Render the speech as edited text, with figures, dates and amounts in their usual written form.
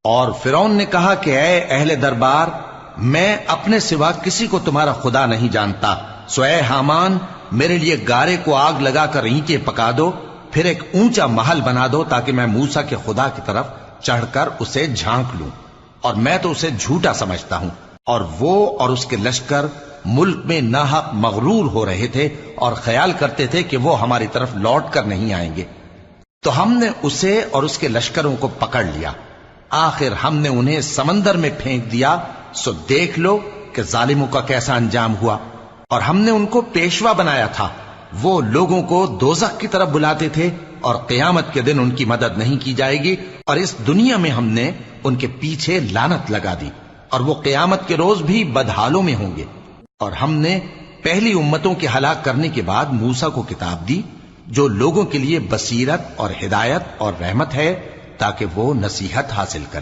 اور فرعون نے کہا کہ اے اہل دربار، میں اپنے سوا کسی کو تمہارا خدا نہیں جانتا، سو اے حامان میرے لیے گارے کو آگ لگا کر اینٹیں پکا دو، پھر ایک اونچا محل بنا دو تاکہ میں موسیٰ کے خدا کی طرف چڑھ کر اسے جھانک لوں، اور میں تو اسے جھوٹا سمجھتا ہوں۔ اور وہ اور اس کے لشکر ملک میں ناحق مغرور ہو رہے تھے اور خیال کرتے تھے کہ وہ ہماری طرف لوٹ کر نہیں آئیں گے، تو ہم نے اسے اور اس کے لشکروں کو پکڑ لیا، آخر ہم نے انہیں سمندر میں پھینک دیا، سو دیکھ لو کہ ظالموں کا کیسا انجام ہوا۔ اور ہم نے ان کو پیشوا بنایا تھا، وہ لوگوں کو دوزخ کی طرف بلاتے تھے، اور قیامت کے دن ان کی مدد نہیں کی جائے گی، اور اس دنیا میں ہم نے ان کے پیچھے لعنت لگا دی، اور وہ قیامت کے روز بھی بدحالوں میں ہوں گے۔ اور ہم نے پہلی امتوں کے ہلاک کرنے کے بعد موسیٰ کو کتاب دی، جو لوگوں کے لیے بصیرت اور ہدایت اور رحمت ہے، تاکہ وہ نصیحت حاصل کرے۔